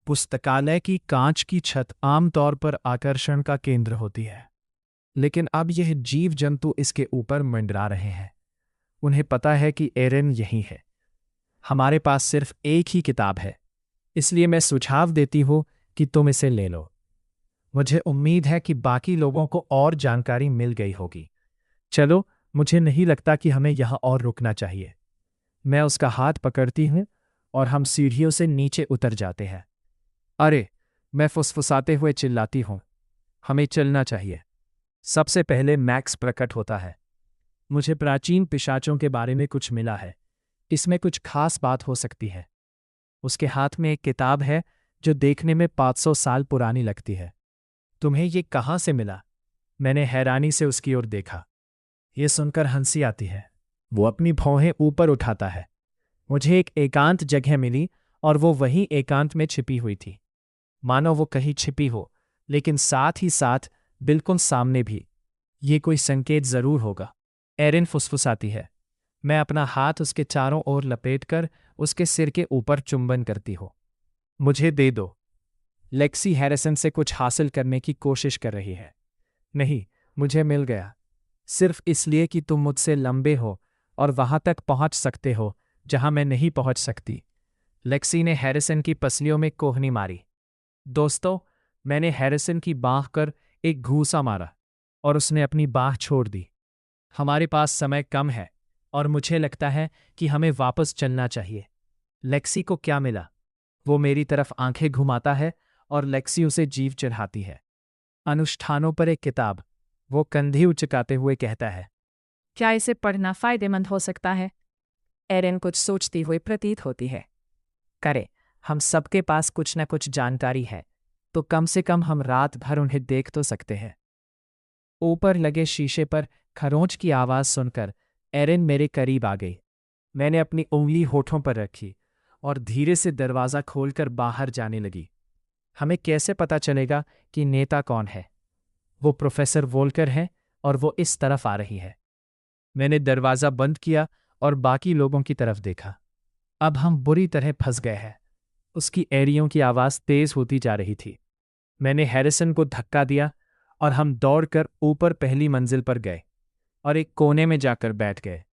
पुस्तकालय की कांच की छत आमतौर पर आकर्षण का केंद्र होती है, लेकिन अब यह जीव जंतु इसके ऊपर मंडरा रहे हैं। उन्हें पता है कि एरिन यही है। हमारे पास सिर्फ एक ही किताब है, इसलिए मैं सुझाव देती हूँ कि तुम इसे ले लो। मुझे उम्मीद है कि बाकी लोगों को और जानकारी मिल गई होगी। चलो, मुझे नहीं लगता कि हमें यहाँ और रुकना चाहिए। मैं उसका हाथ पकड़ती हूँ और हम सीढ़ियों से नीचे उतर जाते हैं। अरे, मैं फुसफुसाते हुए चिल्लाती हूँ, हमें चलना चाहिए। सबसे पहले मैक्स प्रकट होता है। मुझे प्राचीन पिशाचों के बारे में कुछ मिला है। इसमें कुछ खास बात हो सकती है। उसके हाथ में एक किताब है जो देखने में 500 साल पुरानी लगती है। तुम्हें ये कहाँ से मिला? मैंने हैरानी से उसकी ओर देखा। ये सुनकर हंसी आती है। वो अपनी भौहें ऊपर उठाता है। मुझे एक एकांत जगह मिली और वो वहीं एकांत में छिपी हुई थी। मानो वो कहीं छिपी हो, लेकिन साथ ही साथ बिल्कुल सामने भी। ये कोई संकेत जरूर होगा। एरिन फुसफुसाती है। मैं अपना हाथ उसके चारों ओर लपेटकर उसके सिर के ऊपर चुंबन करती हूँ। मुझे दे दो। लेक्सी हैरिसन से कुछ हासिल करने की कोशिश कर रही है। नहीं, मुझे मिल गया। सिर्फ इसलिए कि तुम मुझसे लंबे हो और वहां तक पहुंच सकते हो जहां मैं नहीं पहुंच सकती। लेक्सी ने हैरिसन की पसलियों में कोहनी मारी। दोस्तों, मैंने हैरिसन की बाह कर एक घूंसा मारा और उसने अपनी बाह छोड़ दी। हमारे पास समय कम है और मुझे लगता है कि हमें वापस चलना चाहिए। लेक्सी को क्या मिला? वो मेरी तरफ आंखें घुमाता है और लेक्सी उसे जीव चढ़ाती है। अनुष्ठानों पर एक किताब, वो कंधे उचकाते हुए कहता है। क्या इसे पढ़ना फायदेमंद हो सकता है? एरिन कुछ सोचती हुई प्रतीत होती है। करे, हम सबके पास कुछ न कुछ जानकारी है, तो कम से कम हम रात भर उन्हें देख तो सकते हैं। ऊपर लगे शीशे पर खरोंच की आवाज सुनकर एरिन मेरे करीब आ गई। मैंने अपनी उंगली होठों पर रखी और धीरे से दरवाज़ा खोलकर बाहर जाने लगी। हमें कैसे पता चलेगा कि नेता कौन है? वो प्रोफेसर वोल्कर है और वो इस तरफ आ रही है। मैंने दरवाज़ा बंद किया और बाकी लोगों की तरफ देखा। अब हम बुरी तरह फंस गए हैं। उसकी एड़ियों की आवाज़ तेज होती जा रही थी। मैंने हैरिसन को धक्का दिया और हम दौड़कर ऊपर पहली मंजिल पर गए और एक कोने में जाकर बैठ गए।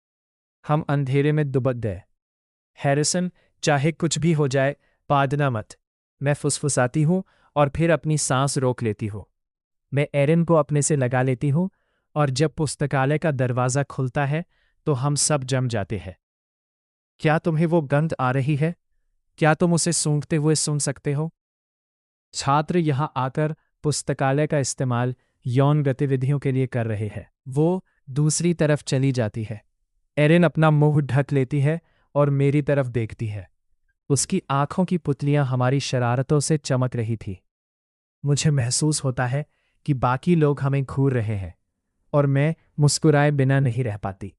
हम अंधेरे में दुबक गए। हैरिसन, चाहे कुछ भी हो जाए, पादना मत। मैं फुसफुसाती हूँ और फिर अपनी सांस रोक लेती हूँ। मैं एरिन को अपने से लगा लेती हूँ और जब पुस्तकालय का दरवाज़ा खुलता है तो हम सब जम जाते हैं। क्या तुम्हें वो गंध आ रही है? क्या तुम उसे सूंघते हुए सुन सकते हो? छात्र यहाँ आकर पुस्तकालय का इस्तेमाल यौन गतिविधियों के लिए कर रहे हैं। वो दूसरी तरफ चली जाती है। एरिन अपना मुंह ढक लेती है और मेरी तरफ देखती है। उसकी आंखों की पुतलियां हमारी शरारतों से चमक रही थी। मुझे महसूस होता है कि बाकी लोग हमें घूर रहे हैं और मैं मुस्कुराए बिना नहीं रह पाती।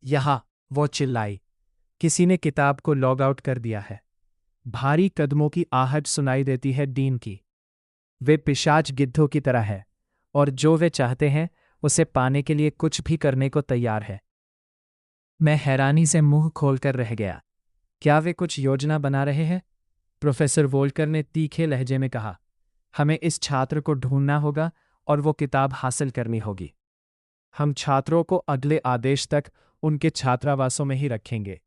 यहाँ, वो चिल्लाई, किसी ने किताब को लॉग आउट कर दिया है। भारी कदमों की आहट सुनाई देती है डीन की। वे पिशाच गिद्धों की तरह है और जो वे चाहते हैं उसे पाने के लिए कुछ भी करने को तैयार है। मैं हैरानी से मुंह खोलकर रह गया। क्या वे कुछ योजना बना रहे हैं? प्रोफेसर वोल्कर ने तीखे लहजे में कहा। हमें इस छात्र को ढूंढना होगा और वो किताब हासिल करनी होगी। हम छात्रों को अगले आदेश तक उनके छात्रावासों में ही रखेंगे।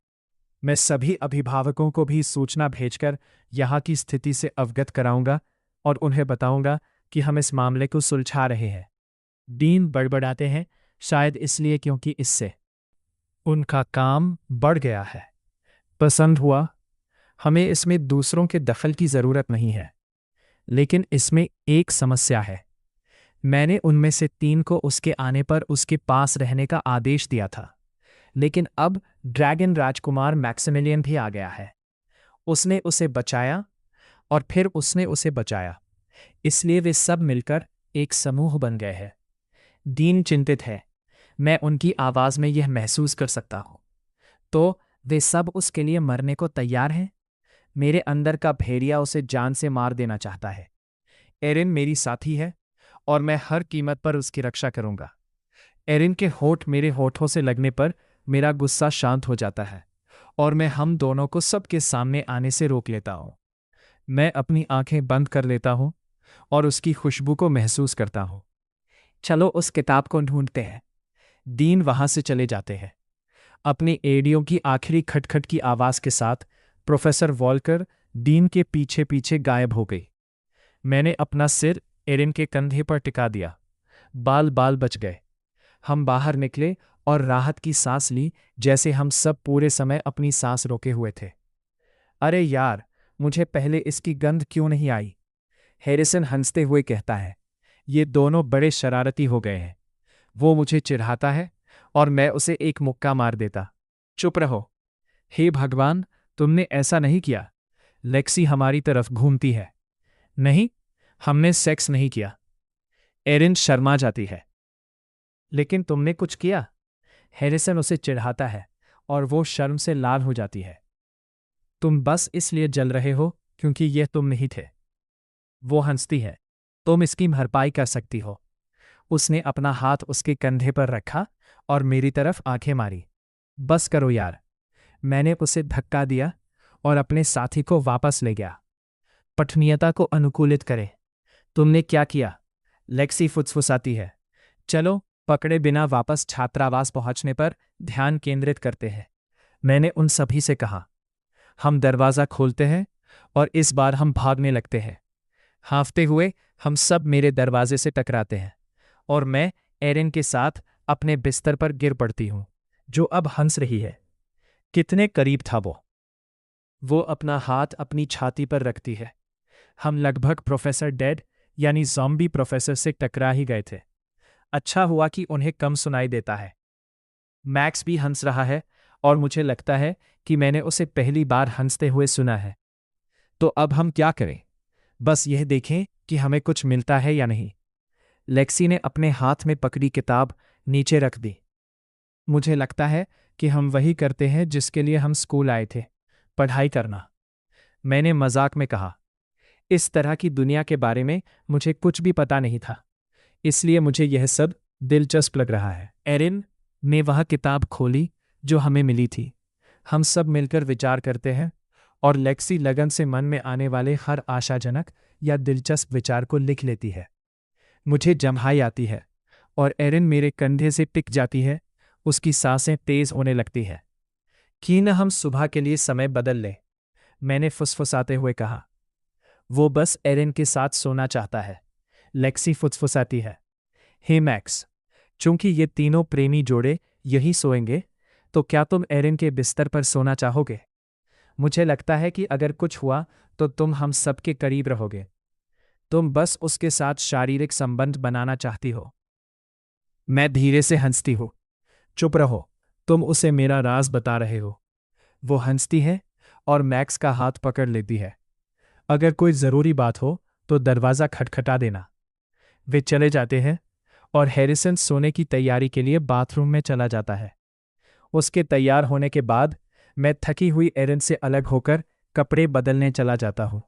मैं सभी अभिभावकों को भी सूचना भेजकर यहाँ की स्थिति से अवगत कराऊंगा और उन्हें बताऊंगा कि हम इस मामले को सुलझा रहे हैं। डीन बड़बड़ाते हैं, शायद इसलिए क्योंकि इससे उनका काम बढ़ गया है। पसंद हुआ? हमें इसमें दूसरों के दखल की जरूरत नहीं है, लेकिन इसमें एक समस्या है। मैंने उनमें से 3 को उसके आने पर उसके पास रहने का आदेश दिया था, लेकिन अब ड्रैगन राजकुमार मैक्सिमिलियन भी आ गया है। उसने उसे बचाया और फिर उसने उसे बचाया, इसलिए वे सब मिलकर एक समूह बन गए हैं। डीन चिंतित है। मैं उनकी आवाज में यह महसूस कर सकता हूं। तो वे सब उसके लिए मरने को तैयार हैं। मेरे अंदर का भेड़िया उसे जान से मार देना चाहता है। एरिन मेरी साथी है और मैं हर कीमत पर उसकी रक्षा करूंगा। एरिन के होठ मेरे होठों से लगने पर मेरा गुस्सा शांत हो जाता है और मैं हम दोनों को सबके सामने आने से रोक लेता हूं। मैं अपनी आंखें बंद कर लेता हूं और उसकी खुशबू को महसूस करता हूं। चलो उस किताब को ढूंढते हैं। डीन वहां से चले जाते हैं। अपनी एड़ियों की आखिरी खटखट की आवाज के साथ प्रोफेसर वॉल्कर डीन के पीछे पीछे गायब हो गई। मैंने अपना सिर एरिन के कंधे पर टिका दिया। बाल बाल बच गए। हम बाहर निकले और राहत की सांस ली, जैसे हम सब पूरे समय अपनी सांस रोके हुए थे। अरे यार, मुझे पहले इसकी गंध क्यों नहीं आई? हैरिसन हंसते हुए कहता है। ये दोनों बड़े शरारती हो गए हैं। वो मुझे चिढ़ाता है और मैं उसे एक मुक्का मार देता। चुप रहो। हे भगवान, तुमने ऐसा नहीं किया। लेक्सी हमारी तरफ घूमती है। नहीं, हमने सेक्स नहीं किया। एरिन शर्मा जाती है। लेकिन तुमने कुछ किया। हैरिसन उसे चिढ़ाता है और वो शर्म से लाल हो जाती है। तुम बस इसलिए जल रहे हो क्योंकि यह तुम नहीं थे। वो हंसती है। तुम इसकी भरपाई कर सकती हो। उसने अपना हाथ उसके कंधे पर रखा और मेरी तरफ आंखें मारी। बस करो यार। मैंने उसे धक्का दिया और अपने साथी को वापस ले गया। पठनीयता को अनुकूलित करें। तुमने क्या किया? लेक्सी फुसफुसाती है। चलो पकड़े बिना वापस छात्रावास पहुंचने पर ध्यान केंद्रित करते हैं। मैंने उन सभी से कहा। हम दरवाज़ा खोलते हैं और इस बार हम भागने लगते हैं। हाँफते हुए हम सब मेरे दरवाजे से टकराते हैं और मैं एरिन के साथ अपने बिस्तर पर गिर पड़ती हूँ, जो अब हंस रही है। कितने करीब था वो। वो अपना हाथ अपनी छाती पर रखती है। हम लगभग प्रोफेसर डेड यानी ज़ॉम्बी प्रोफेसर से टकरा ही गए थे। अच्छा हुआ कि उन्हें कम सुनाई देता है। मैक्स भी हंस रहा है और मुझे लगता है कि मैंने उसे पहली बार हंसते हुए सुना है। तो अब हम क्या करें? बस यह देखें कि हमें कुछ मिलता है या नहीं। लेक्सी ने अपने हाथ में पकड़ी किताब नीचे रख दी। मुझे लगता है कि हम वही करते हैं जिसके लिए हम स्कूल आए थे, पढ़ाई करना। मैंने मजाक में कहा। इस तरह की दुनिया के बारे में मुझे कुछ भी पता नहीं था, इसलिए मुझे यह सब दिलचस्प लग रहा है। एरिन ने वह किताब खोली जो हमें मिली थी। हम सब मिलकर विचार करते हैं और लेक्सी लगन से मन में आने वाले हर आशाजनक या दिलचस्प विचार को लिख लेती है। मुझे जम्हाई आती है और एरिन मेरे कंधे से टिक जाती है। उसकी सांसें तेज होने लगती है। कि न हम सुबह के लिए समय बदल लें, मैंने फुसफुसाते हुए कहा। वो बस एरिन के साथ सोना चाहता है। लेक्सी फुसफुसाती है। हे मैक्स, चूंकि ये तीनों प्रेमी जोड़े यही सोएंगे, तो क्या तुम एरिन के बिस्तर पर सोना चाहोगे? मुझे लगता है कि अगर कुछ हुआ तो तुम हम सबके करीब रहोगे। तुम बस उसके साथ शारीरिक संबंध बनाना चाहती हो। मैं धीरे से हंसती हूँ। चुप रहो, तुम उसे मेरा राज बता रहे हो। वो हंसती है और मैक्स का हाथ पकड़ लेती है। अगर कोई ज़रूरी बात हो तो दरवाज़ा खटखटा देना। वे चले जाते हैं और हैरिसन सोने की तैयारी के लिए बाथरूम में चला जाता है। उसके तैयार होने के बाद मैं थकी हुई एरिन से अलग होकर कपड़े बदलने चला जाता हूँ।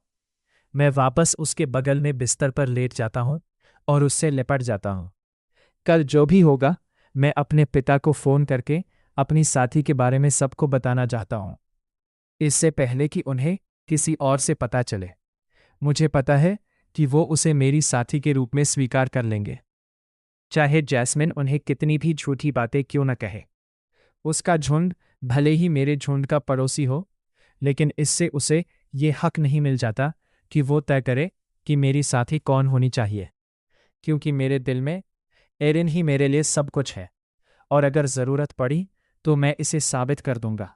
मैं वापस उसके बगल में बिस्तर पर लेट जाता हूँ और उससे लिपट जाता हूँ। कल जो भी होगा, मैं अपने पिता को फ़ोन करके अपनी साथी के बारे में सबको बताना चाहता हूँ, इससे पहले कि उन्हें किसी और से पता चले। मुझे पता है कि वो उसे मेरी साथी के रूप में स्वीकार कर लेंगे, चाहे जैस्मिन उन्हें कितनी भी झूठी बातें क्यों न कहे। उसका झुंड भले ही मेरे झुंड का पड़ोसी हो, लेकिन इससे उसे ये हक नहीं मिल जाता कि वो तय करे कि मेरी साथी कौन होनी चाहिए, क्योंकि मेरे दिल में एरिन ही मेरे लिए सब कुछ है और अगर ज़रूरत पड़ी तो मैं इसे साबित कर दूंगा।